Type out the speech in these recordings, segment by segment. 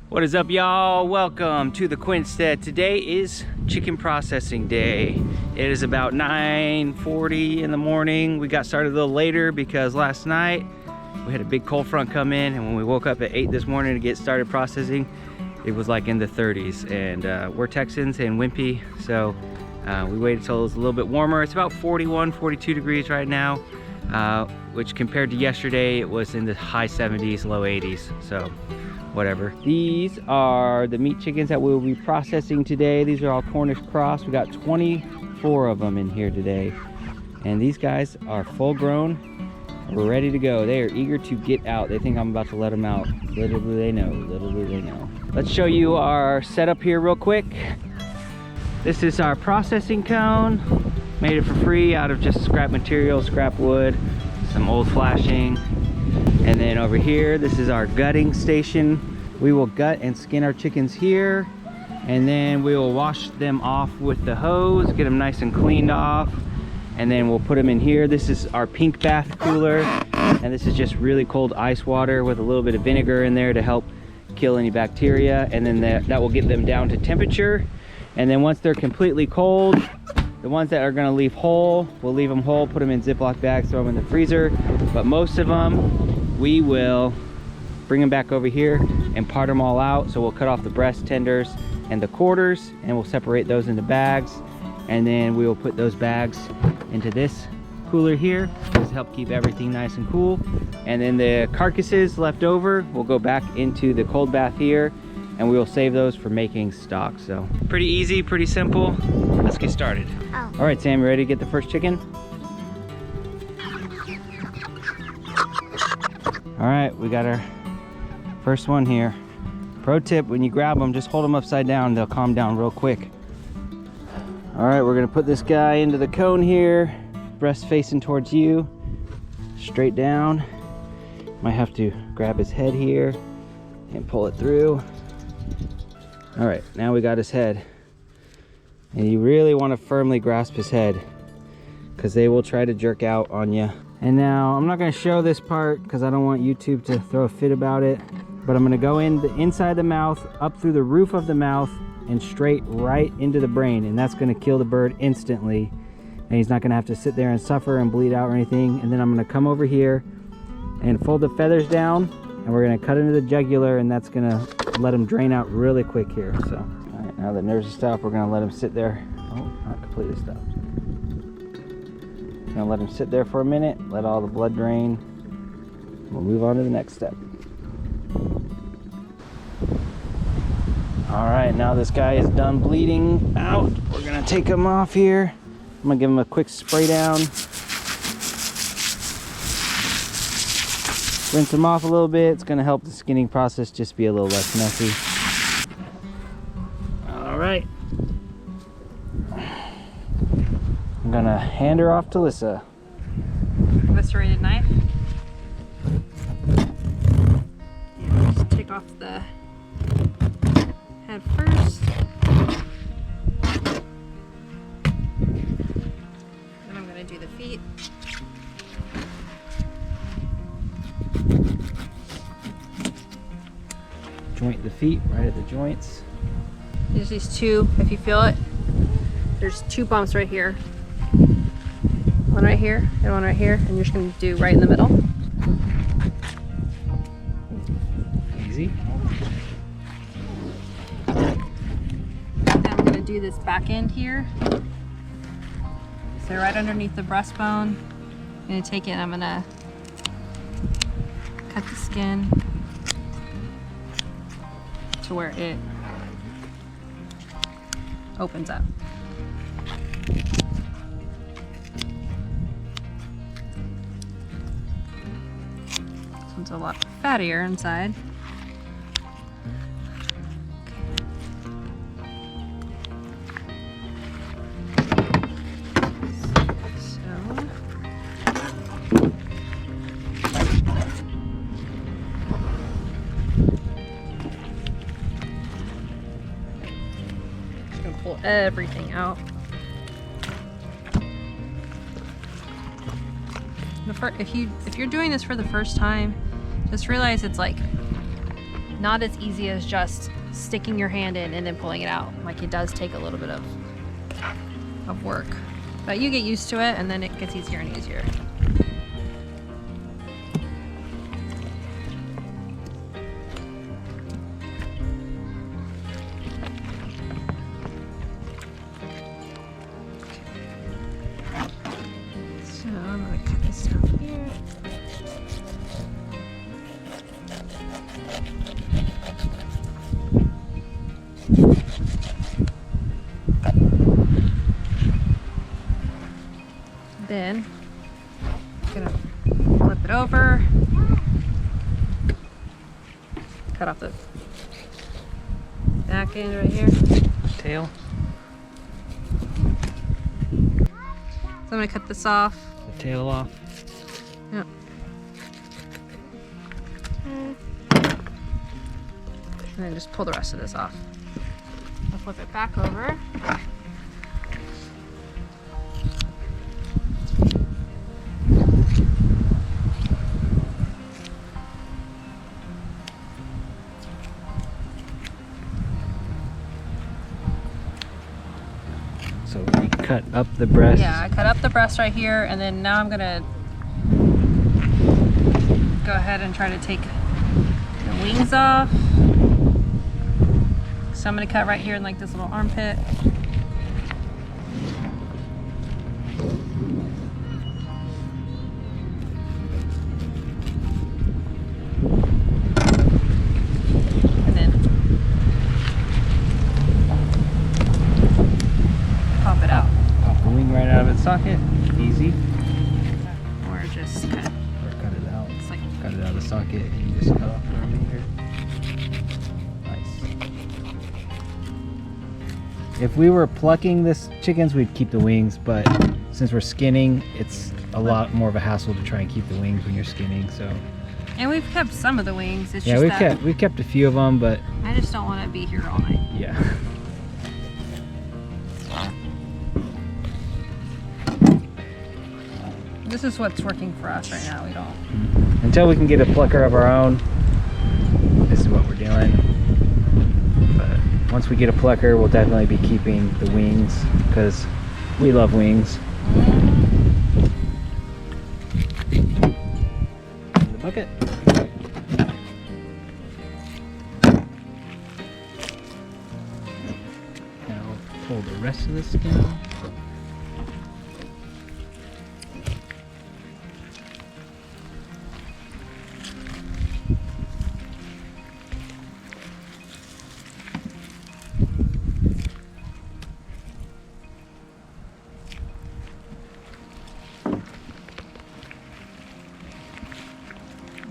What is up, y'all? Welcome to the Quinstead. Today is chicken processing day. It is about 9:40 in the morning. We got started a little later because last night we had a big cold front come in, and when we woke up at 8 this morning to get started processing, it was like in the 30s. And we're Texans in Wimpy, so we waited till it was a little bit warmer. It's about 41, 42 degrees right now, which compared to yesterday, it was in the high 70s, low 80s. So whatever. These are the meat chickens that we'll be processing today. These are all Cornish cross. We got 24 of them in here today. And these guys are full grown. We're ready to go. They are eager to get out. They think I'm about to let them out. Little do they know, little do they know. Let's show you our setup here real quick. This is our processing cone. Made it for free out of just scrap material, scrap wood, some old flashing. And then over here, this is our gutting station. We will gut and skin our chickens here, and then we will wash them off with the hose, get them nice and cleaned off, and then we'll put them in here. This is our pink bath cooler, and this is just really cold ice water with a little bit of vinegar in there to help kill any bacteria, and then that will get them down to temperature. And then once they're completely cold, the ones that are going to leave whole, we'll leave them whole, put them in Ziploc bags, throw them in the freezer. But most of them, we will bring them back over here and part them all out. So we'll cut off the breast tenders and the quarters, and we'll separate those into bags. And then we will put those bags into this cooler here to help keep everything nice and cool. And then the carcasses left over will go back into the cold bath here, and we will save those for making stock. So pretty easy, pretty simple. Let's get started. Oh. All right, Sam, you ready to get the first chicken? All right, we got our first one here. Pro tip, when you grab them, just hold them upside down. They'll calm down real quick. All right, we're gonna put this guy into the cone here. Breast facing towards you, straight down. Might have to grab his head here and pull it through. All right, now we got his head. And you really wanna firmly grasp his head because they will try to jerk out on you. And now I'm not going to show this part because I don't want YouTube to throw a fit about it, but I'm going to go in the inside the mouth, up through the roof of the mouth, and straight right into the brain, and that's going to kill the bird instantly, and he's not going to have to sit there and suffer and bleed out or anything. And then I'm going to come over here and fold the feathers down, and we're going to cut into the jugular, and that's going to let him drain out really quick here. So all right, now the nerves are stopped, we're going to let him sit there. Oh, not completely stopped. Gonna let him sit there for a minute, let all the blood drain. We'll move on to the next step. All right, now this guy is done bleeding out. We're gonna take him off here. I'm gonna give him a quick spray down. Rinse him off a little bit. It's gonna help the skinning process just be a little less messy. All right. I'm gonna hand her off to Lissa. Serrated knife. And just take off the head first. Then I'm gonna do the feet. Joint the feet right at the joints. There's these two, if you feel it, there's two bumps right here. One right here and one right here, and you're just going to do right in the middle. Easy. Then I'm going to do this back end here. So right underneath the breastbone. I'm going to take it and I'm going to cut the skin to where it opens up. It's a lot fattier inside. So just gonna pull everything out. If you're doing this for the first time, just realize it's like not as easy as just sticking your hand in and then pulling it out. Like, it does take a little bit of work, but you get used to it and then it gets easier and easier. So I'm gonna cut this down here. Then I'm gonna flip it over, cut off the back end right here. Tail. So I'm gonna cut this off. The tail off. Yep. And then just pull the rest of this off. I'll flip it back over. So we cut up the breast. Yeah, I cut up the breast right here, and then now I'm gonna go ahead and try to take the wings off. So I'm gonna cut right here in like this little armpit. And then pop it out. Pop the wing right out of its socket. Easy. Or just cut. Or cut it out. It's like Cut it out of the socket and you just cut off the remainder. Nice. If we were plucking this chickens, we'd keep the wings, but since we're skinning, it's a lot more of a hassle to try and keep the wings when you're skinning. So and we've kept some of the wings. It's yeah, just we've kept a few of them, but I just don't want to be here all night. yeah. This is what's working for us right now. We don't. Until we can get a plucker of our own, this is what we're doing. But once we get a plucker, we'll definitely be keeping the wings because we love wings. In the bucket. Now pull the rest of the skin off.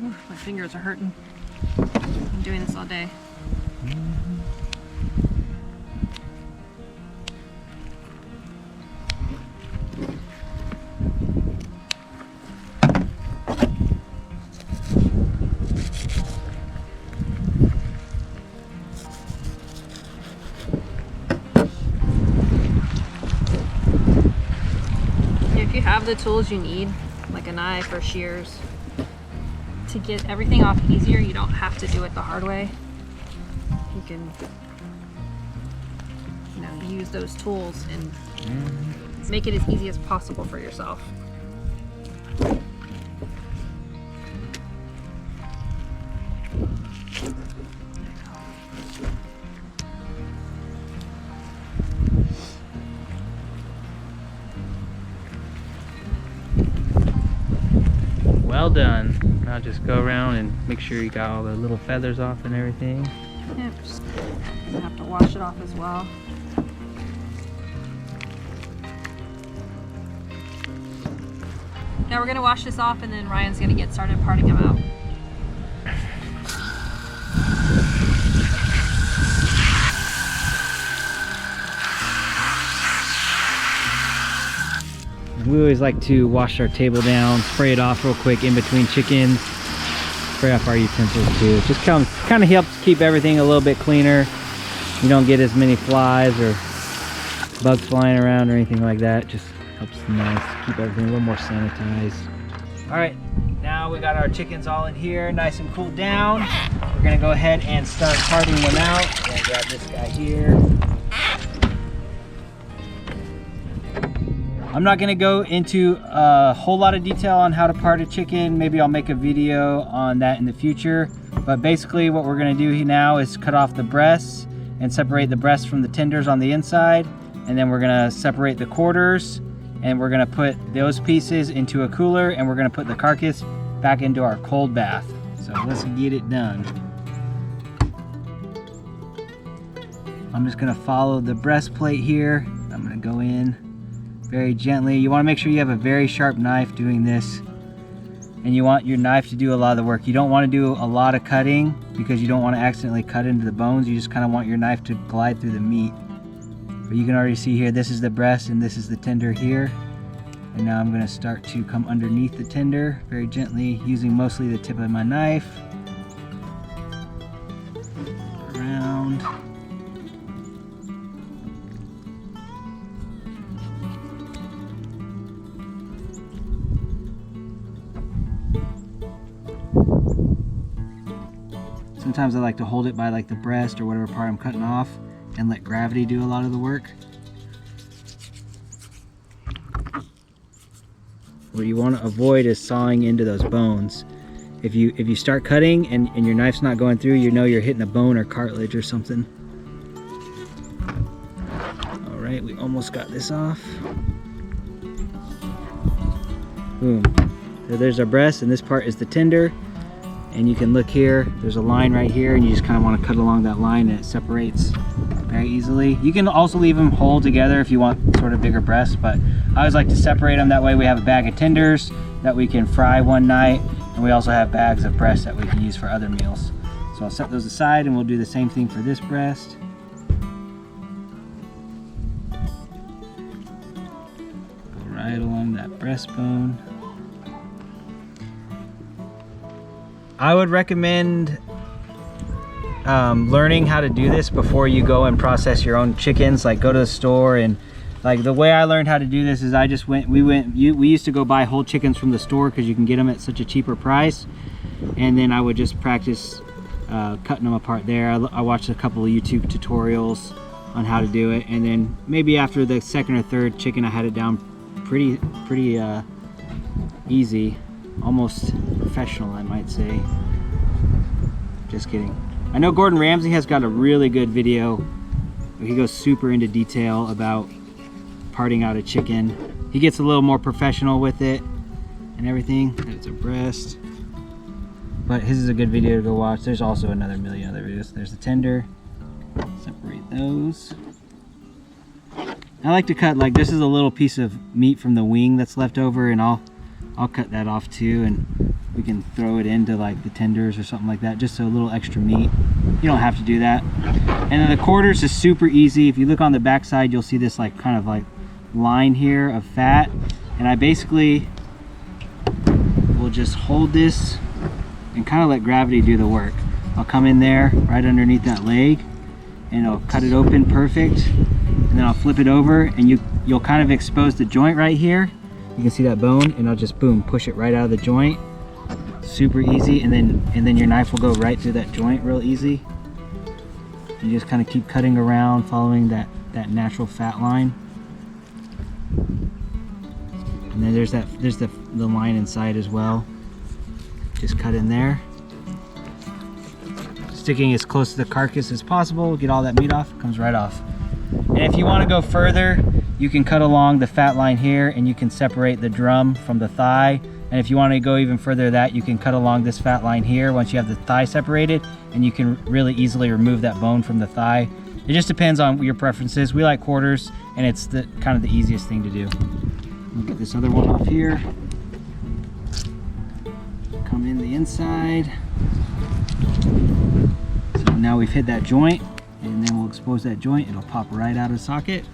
Oof, my fingers are hurting. I'm doing this all day. If you have the tools you need, like a knife or shears, to get everything off easier, you don't have to do it the hard way. You can, use those tools and make it as easy as possible for yourself. Well done. Now just go around and make sure you got all the little feathers off and everything. Yep. Just have to wash it off as well. Now we're gonna wash this off and then Ryan's gonna get started parting them out. We always like to wash our table down, spray it off real quick in between chickens, spray off our utensils too. It just kind of helps keep everything a little bit cleaner. You don't get as many flies or bugs flying around or anything like that. Just helps keep everything a little more sanitized. All right, now we got our chickens all in here, nice and cooled down. We're gonna go ahead and start parting them out. I'm gonna grab this guy here. I'm not gonna go into a whole lot of detail on how to part a chicken. Maybe I'll make a video on that in the future. But basically what we're gonna do now is cut off the breasts and separate the breasts from the tenders on the inside. And then we're gonna separate the quarters, and we're gonna put those pieces into a cooler, and we're gonna put the carcass back into our cold bath. So let's get it done. I'm just gonna follow the breastplate here. I'm gonna go in very gently. You wanna make sure you have a very sharp knife doing this, and you want your knife to do a lot of the work. You don't wanna do a lot of cutting because you don't wanna accidentally cut into the bones. You just kinda want your knife to glide through the meat. But you can already see here, this is the breast and this is the tender here. And now I'm gonna start to come underneath the tender very gently, using mostly the tip of my knife. Around. Sometimes I like to hold it by like the breast or whatever part I'm cutting off, and let gravity do a lot of the work. What you want to avoid is sawing into those bones. If you start cutting and your knife's not going through, you know you're hitting a bone or cartilage or something. All right, we almost got this off. Boom. So there's our breast, and this part is the tender. And you can look here, there's a line right here, and you just kind of want to cut along that line, and it separates very easily. You can also leave them whole together if you want sort of bigger breasts, but I always like to separate them. That way we have a bag of tenders that we can fry one night, and we also have bags of breasts that we can use for other meals. So I'll set those aside, and we'll do the same thing for this breast. Go right along that breastbone. I would recommend learning how to do this before you go and process your own chickens. Like, go to the store, and like the way I learned how to do this is I just we used to go buy whole chickens from the store because you can get them at such a cheaper price, and then I would just practice cutting them apart there. I watched a couple of YouTube tutorials on how to do it, and then maybe after the second or third chicken I had it down pretty easy. Almost professional, I might say. Just kidding. I know Gordon Ramsay has got a really good video. He goes super into detail about parting out a chicken. He gets a little more professional with it and everything. That's a breast. But his is a good video to go watch. There's also another million other videos. There's the tender. Separate those. I like to cut, like, this is a little piece of meat from the wing that's left over, and I'll cut that off too, and we can throw it into like the tenders or something like that, just a little extra meat. You don't have to do that. And then the quarters is super easy. If you look on the back side, you'll see this like kind of like line here of fat, and I basically will just hold this and kind of let gravity do the work. I'll come in there right underneath that leg, and I'll cut it open perfect, and then I'll flip it over, and you'll kind of expose the joint right here. You can see that bone, and I'll just boom, push it right out of the joint. Super easy, and then your knife will go right through that joint real easy. You just kind of keep cutting around, following that natural fat line. And then there's the line inside as well. Just cut in there. Sticking as close to the carcass as possible, get all that meat off, it comes right off. And if you want to go further, you can cut along the fat line here, and you can separate the drum from the thigh. And if you want to go even further than that, you can cut along this fat line here once you have the thigh separated, and you can really easily remove that bone from the thigh. It just depends on your preferences. We like quarters, and it's kind of the easiest thing to do. We'll get this other one off here. Come in the inside. So now we've hit that joint, and then we'll expose that joint. It'll pop right out of socket.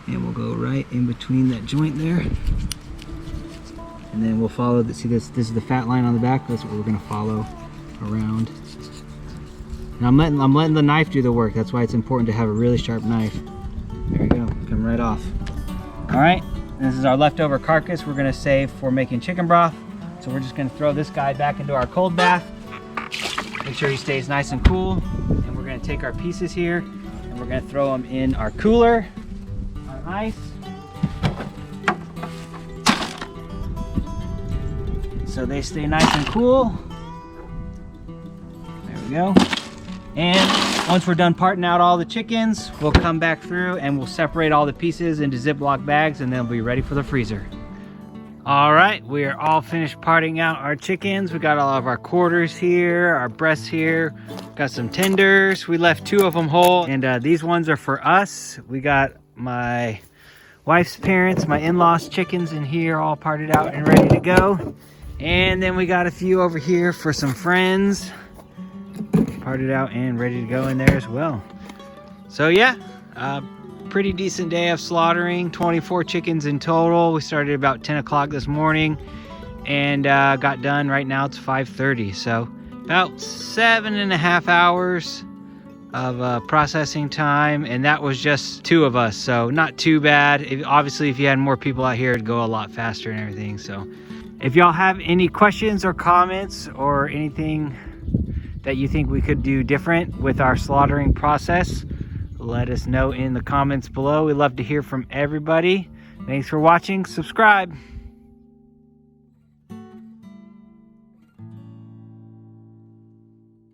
And we'll go right in between that joint there. And then we'll follow see this is the fat line on the back. That's what we're gonna follow around. And I'm letting the knife do the work. That's why it's important to have a really sharp knife. There we go, come right off. All right, And this is our leftover carcass we're gonna save for making chicken broth. So we're just gonna throw this guy back into our cold bath. Make sure he stays nice and cool. And we're gonna take our pieces here and we're gonna throw them in our cooler on ice. So they stay nice and cool. There we go. And once we're done parting out all the chickens, we'll come back through and we'll separate all the pieces into Ziploc bags and they'll be ready for the freezer. All right, we are all finished parting out our chickens. We got all of our quarters here, our breasts here, got some tenders. We left 2 of them whole, and these ones are for us. We got my wife's parents, my in-laws chickens in here, all parted out and ready to go. And then we got a few over here for some friends, parted out and ready to go in there as well. So yeah, pretty decent day of slaughtering, 24 chickens in total. We started about 10 o'clock this morning and got done. Right now it's 5:30, so about 7.5 hours of processing time, and that was just 2 of us, so not too bad. Obviously if you had more people out here it'd go a lot faster and everything. So if y'all have any questions or comments or anything that you think we could do different with our slaughtering process, let us know in the comments below. We love to hear from everybody. Thanks for watching. Subscribe.